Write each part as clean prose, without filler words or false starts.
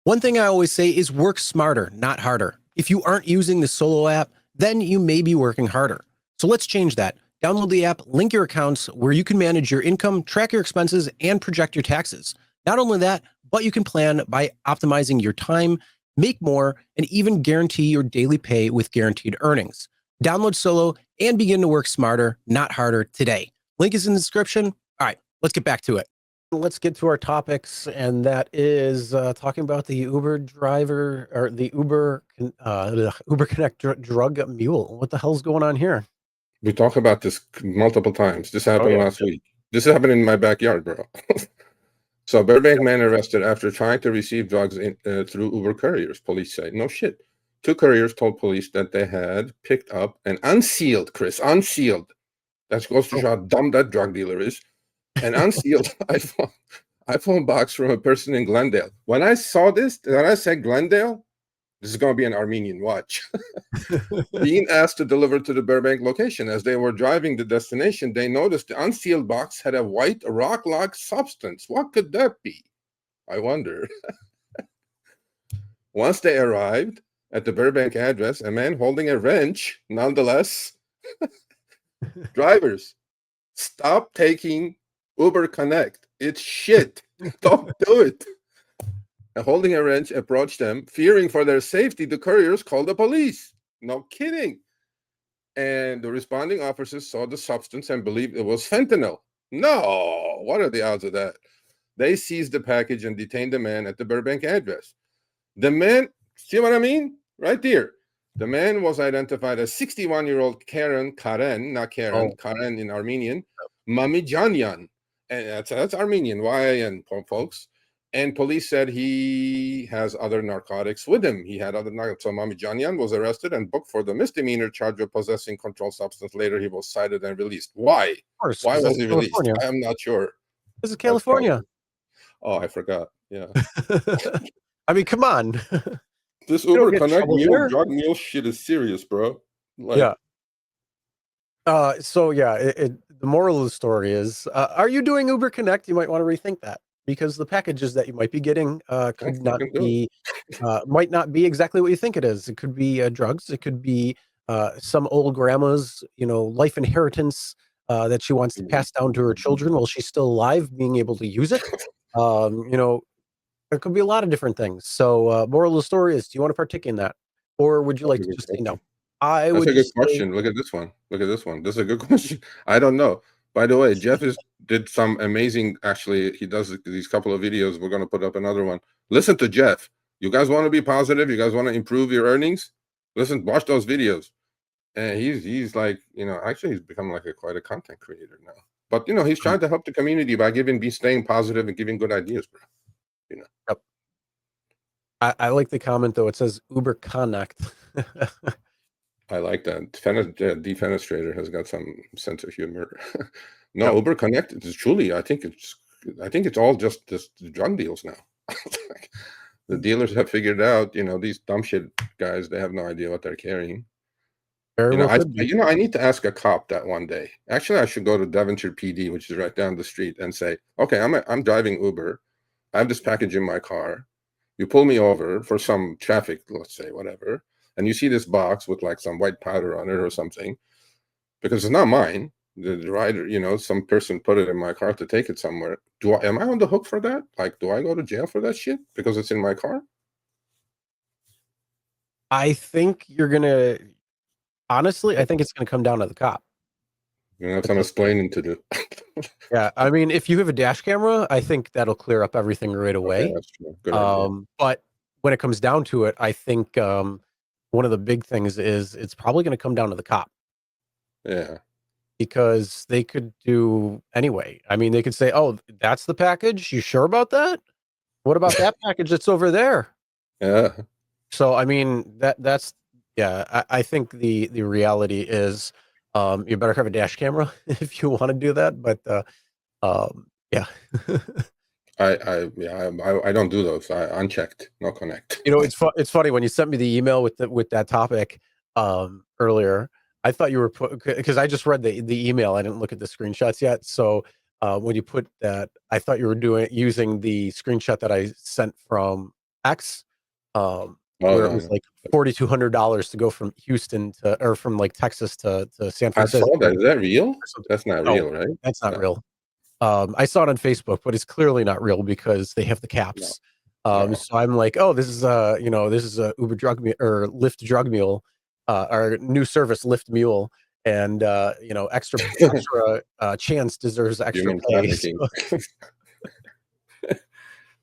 One thing I always say is work smarter, not harder. If you aren't using the Solo app, then you may be working harder. So let's change that. Download the app, link your accounts where you can manage your income, track your expenses, and project your taxes. Not only that, but you can plan by optimizing your time, make more, and even guarantee your daily pay with guaranteed earnings. Download Solo and begin to work smarter, not harder today. Link is in the description. All right, let's get back to it. Let's get to our topics, and that is talking about the Uber driver or the Uber Connect drug mule. What the hell's going on here? We talk about this multiple times. This happened yeah. last week. This happened in my backyard, bro. So Burbank man arrested after trying to receive drugs through Uber couriers, police say. No shit. Two couriers told police that they had picked up an unsealed, Chris, unsealed. That goes to show how dumb that drug dealer is. An unsealed iPhone box from a person in Glendale. When I saw this, when I said Glendale, this is going to be an Armenian watch. Being asked to deliver to the Burbank location. As they were driving the destination, they noticed the unsealed box had a white rock-like substance. What could that be? I wonder. Once they arrived at the Burbank address, a man holding a wrench, nonetheless. Drivers, stop taking Uber Connect. It's shit. Don't do it. Holding a wrench approached them, fearing for their safety. The couriers called the police. No kidding. And the responding officers saw the substance and believed it was fentanyl. No, what are the odds of that? They seized the package and detained the man at the Burbank address. The man, see what I mean? Right there. The man was identified as 61-year-old Karen, not Karen, Karen in Armenian, Mamijanyan. And that's Armenian, Y-A-N, folks. And police said he has other narcotics with him. He had other narcotics. So Mamijanyan was arrested and booked for the misdemeanor charge of possessing controlled substance. Later, he was cited and released. Why? Of course, Why was he released? California. I am not sure. This is California. Oh, I forgot. Yeah. I mean, come on. This Uber Connect mule, drug mule shit is serious, bro. Like, yeah. So yeah, the moral of the story is, are you doing Uber Connect? You might want to rethink that, because the packages that you might be getting might not be exactly what you think it is. It could be drugs. It could be some old grandma's, life inheritance that she wants to pass down to her children while she's still alive, being able to use it. It could be a lot of different things. So moral of the story is, do you want to partake in that? Or would you like to just say no? That's a good question. Look at this one. Look at this one. This is a good question. I don't know. By the way, Jeff did some amazing, actually, he does these couple of videos. We're going to put up another one. Listen to Jeff. You guys want to be positive? You guys want to improve your earnings? Listen, watch those videos. And he's like, actually he's become like quite a content creator now. But, he's trying to help the community by staying positive and giving good ideas, bro. Yep. I like the comment, though. It says Uber Connect. I like that. Defenestrator has got some sense of humor. No, Uber Connect is truly, I think it's all just drug deals now. The dealers have figured out, these dumb shit guys, they have no idea what they're carrying. I need to ask a cop that one day. Actually, I should go to Devonshire PD, which is right down the street, and say, okay, I'm driving Uber. I have this package in my car. You pull me over for some traffic, let's say, whatever, and you see this box with like some white powder on it or something, because it's not mine. The rider, some person put it in my car to take it somewhere. Am I on the hook for that? Like, do I go to jail for that shit because it's in my car? I think honestly, I think it's gonna come down to the cop. You have some explaining to do. Yeah, I mean, if you have a dash camera, I think that'll clear up everything right away. Okay, that's true. Good idea. But when it comes down to it, I think one of the big things is it's probably going to come down to the cop. Yeah. Because they could do anyway. I mean, they could say, "Oh, that's the package. You sure about that? What about that package that's over there?" Yeah. So, I mean, that's yeah. I think the reality is, you better have a dash camera if you want to do that. But yeah. I don't do those. I unchecked, no connect. It's funny when you sent me the email with that topic earlier. I thought you were because I just read the email. I didn't look at the screenshots yet. So when you put that, I thought you were using the screenshot that I sent from X, Oh, where it yeah, was yeah. like $4,200 to go from Houston to, or from like Texas to San I saw Francisco that. Is that real? or something. That's not No, real, right? that's not No, real. I saw it on Facebook, but it's clearly not real because they have the no, caps. no. So I'm like, oh, this is this is a Uber drug or Lyft drug mule, our new service Lyft Mule, and extra chance deserves extra Human pay. trafficking. So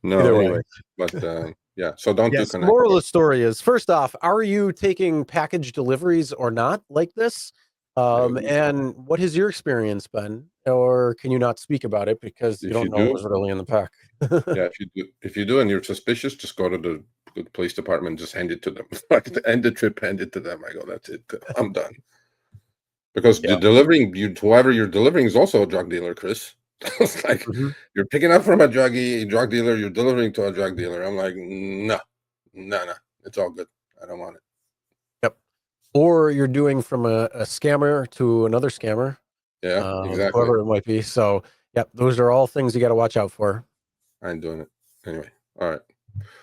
No either way. way. But yeah, so don't do Yes. connect. Moral of the story is, first off, are you taking package deliveries or not like this? No. And what has your experience been? Or can you not speak about it because you If you don't know what do, was really in the pack? yeah, if you do and you're suspicious, just go to the police department, just hand it to them. Like to end the trip, hand it to them. I go, that's it. I'm done. Because Yeah. the delivering you whoever you're delivering is also a drug dealer, Chris. It's like Mhm. you're picking up from a drug dealer, you're delivering to a drug dealer. I'm like, no, no, it's all good. I don't want it. Yep. Or you're doing from a scammer to another scammer, Yeah, exactly. whoever it might be. So, yep, those are all things you got to watch out for. I ain't doing it. Anyway, all right.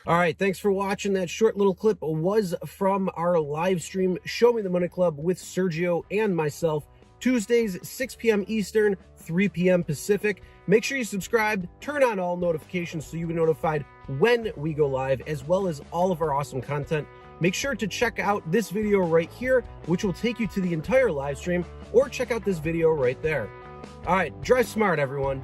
All right, thanks for watching. That short little clip was from our live stream, Show Me the Money Club with Sergio and myself, Tuesdays, 6 p.m. Eastern, 3 p.m. Pacific. Make sure you subscribe, turn on all notifications so you'll be notified when we go live, as well as all of our awesome content. Make sure to check out this video right here, which will take you to the entire live stream, or check out this video right there. All right, drive smart, everyone.